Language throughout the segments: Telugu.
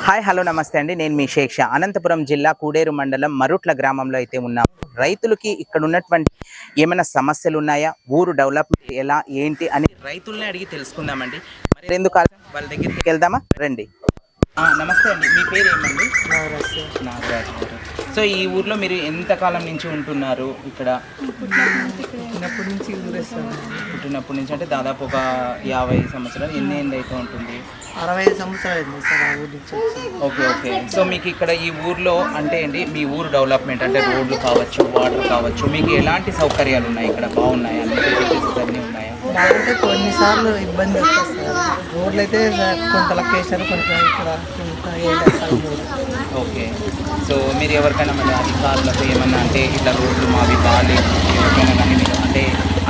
హాయ్ హలో నమస్తే అండి. నేను మీ షేక్ షా. అనంతపురం జిల్లా కూడేరు మండలం మరుట్ల గ్రామంలో అయితే ఉన్నాం. రైతులకి ఇక్కడ ఉన్నటువంటి ఏమైనా సమస్యలు ఉన్నాయా, ఊరు డెవలప్మెంట్ ఎలా ఏంటి అని రైతుల్ని అడిగి తెలుసుకుందామండి. మరి ఎందుకు వాళ్ళ దగ్గరికి వెళ్దామా రండి. నమస్తే అండి, మీ పేరు ఏమండి? నాగరాజ్ గారు. సో ఈ ఊర్లో మీరు ఎంతకాలం నుంచి ఉంటున్నారు? ఇక్కడ పుట్టినప్పటి నుంచి అంటే దాదాపు ఒక 50 సంవత్సరాలు. ఎన్ని ఏళ్ళు అయితే ఉంటుంది? 65 సంవత్సరాలు అయింది సార్ ఆ ఊరి నుంచి వచ్చి. ఓకే. సో మీకు ఇక్కడ ఈ ఊర్లో అంటే ఏంటి, మీ ఊరు డెవలప్మెంట్ అంటే రోడ్లు కావచ్చు, వాటర్ కావచ్చు, మీకు ఎలాంటి సౌకర్యాలు ఉన్నాయి? ఇక్కడ బాగున్నాయి, అన్ని ఫెసిలిటీస్ అన్నీ ఉన్నాయా? బాగుంటే కొన్నిసార్లు ఇబ్బంది వస్తుంది సార్. రోడ్లు అయితే కొంత లొకేషన్ కొంత ఇక్కడ ఓకే. సో మీరు ఎవరికైనా మరి అధికారులకు ఏమన్నా అంటే ఇట్లా రోడ్లు మావి బాగాలేదు ఎవరికైనా కానీ మీరు అంటే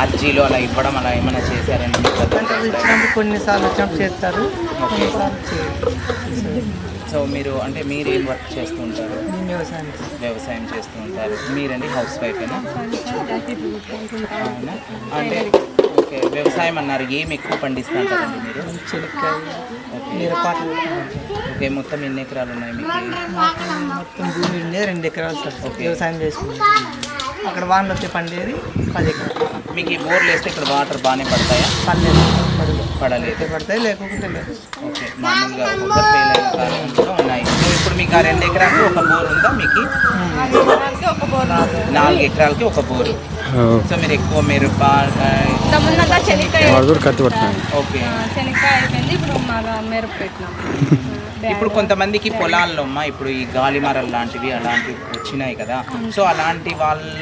అర్జీలు అలా ఇవ్వడం అలా ఏమైనా చేశారండి? ఇచ్చినప్పుడు కొన్నిసార్లు వచ్చినప్పుడు చేస్తారు, కొన్నిసార్లు సో మీరు అంటే మీరు ఏం వర్క్ చేస్తూ ఉంటారు? వ్యవసాయం చేస్తూ ఉంటారు. మీరండి హౌస్ వైఫేనా? అవునా? అంటే ఓకే, వ్యవసాయం అన్నారు. ఏం ఎక్కువ పండిస్తూ ఉంటారండి మీరు? ఓకే. మొత్తం ఎన్ని ఎకరాలు ఉన్నాయి మీకు? మొత్తం భూమి ఉండేది 2 ఎకరాలు సార్. వ్యవసాయం చేసుకుంటాం. అక్కడ వానలు వచ్చే పండేది 10 ఎకరాలు. మీకు ఈ బోర్లు వేస్తే ఇక్కడ వాటర్ బాగానే పడతాయా? పడలేదు. పడతాయి, లేకపోతే లేదు. ఓకే. మామూలుగా ఒక్కొక్కరు ఫెయిల్ అయిన కారణం కూడా ఉన్నాయి. సో ఇప్పుడు మీకు ఆ 2 ఎకరాలకి ఒక బోర్ ఉందా? మీకు 4 ఎకరాలకి ఒక బోరు. సో మీరు ఎక్కువ మీరు ఇప్పుడు కొంతమందికి పొలాల్లో అమ్మా ఇప్పుడు ఈ గాలిమరలు లాంటివి అలాంటివి వచ్చినాయి కదా. సో అలాంటి వాళ్ళ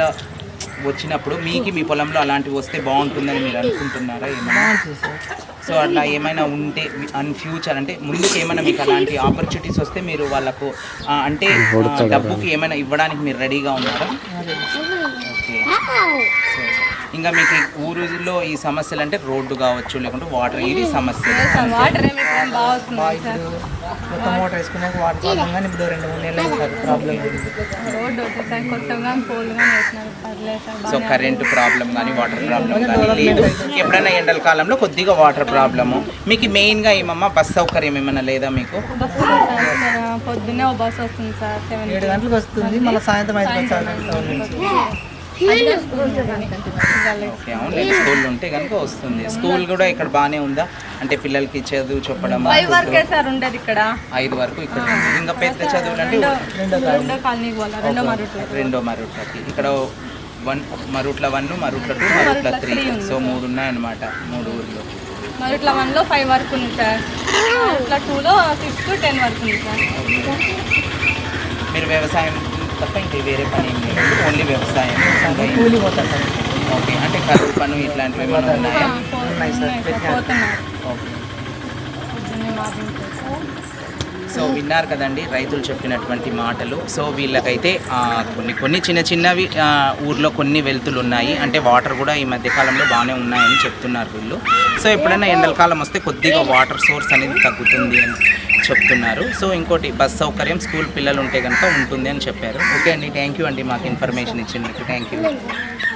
వచ్చినప్పుడు మీకు మీ పొలంలో అలాంటివి వస్తే బాగుంటుందని మీరు అనుకుంటున్నారా ఏమైనా? సో అట్లా ఏమైనా ఉంటే ఫ్యూచర్ అంటే ముందుకు ఏమైనా మీకు అలాంటి ఆపర్చునిటీస్ వస్తే మీరు వాళ్ళకు అంటే డబ్బుకి ఏమైనా ఇవ్వడానికి మీరు రెడీగా ఉన్నారా? ఓకే. ఇంకా మీకు ఊరిలో ఈ సమస్యలు అంటే రోడ్డు కావచ్చు, లేకుంటే వాటర్, ఇది సమస్య. కొత్త మోటార్ వేసుకున్నాక వాటర్ ప్రాబ్లం, కానీ ఇప్పుడు 2-3 నెలలు ప్రాబ్లం. సో కరెంటు ప్రాబ్లం కానీ వాటర్ ప్రాబ్లం కానీ లేదు. ఎప్పుడైనా ఎండల కాలంలో కొద్దిగా వాటర్ ప్రాబ్లము. మీకు మెయిన్గా ఏమమ్మా బస్ సౌకర్యం ఏమైనా లేదా మీకు? పొద్దున్నే బస్ వస్తుంది సార్, 7 గంటలకు వస్తుంది, మళ్ళీ సాయంత్రం 5 గంటలకు. ఓకే. అవును, స్కూల్ ఉంటే కనుక వస్తుంది. స్కూల్ కూడా ఇక్కడ బాగానే ఉందా? అంటే పిల్లలకి చదువు చెప్పడం 5 వరకే సార్ ఉండదు ఇక్కడ. 5 వరకు ఇక్కడ ఉంది. ఇంకా పెద్ద చదువులు అంటే రెండో మరుట్లకి ఇక్కడ మరుట్ల 1, మరుట్ల 2, మరుట్ల 3. సో 3 ఉన్నాయన్నమాట, 3 ఊర్లు. మరుట్ల 1లో 5 వరకు ఉంది సార్, మరుట్ల 2లో 6 to 10 వరకు ఉంది సార్. మీరు వ్యవసాయం తప్ప ఇంకా వేరే పని ఏం లేదు, ఓన్లీ వ్యవసాయం. కూలి పోతారు సార్. ఓకే. అంటే కరువు పను ఇట్లాంటివి ఏమైనా ఉన్నాయా? ఓకే. సో విన్నారు కదండి రైతులు చెప్పినటువంటి మాటలు. సో వీళ్ళకైతే కొన్ని చిన్నవి ఊర్లో కొన్ని వెలుతులు ఉన్నాయి. అంటే వాటర్ కూడా ఈ మధ్యకాలంలో బాగానే ఉన్నాయని చెప్తున్నారు వీళ్ళు. సో ఎప్పుడైనా ఎండలకాలం వస్తే కొద్దిగా వాటర్ సోర్స్ అనేది తగ్గుతుంది అని చెప్తున్నారు. సో ఇంకోటి బస్ సౌకర్యం, స్కూల్ పిల్లలు ఉంటే కనుక ఉంటుంది అని చెప్పారు. ఓకే అండి, థ్యాంక్ యూ అండి మాకు ఇన్ఫర్మేషన్ ఇచ్చినందుకు. Thank you.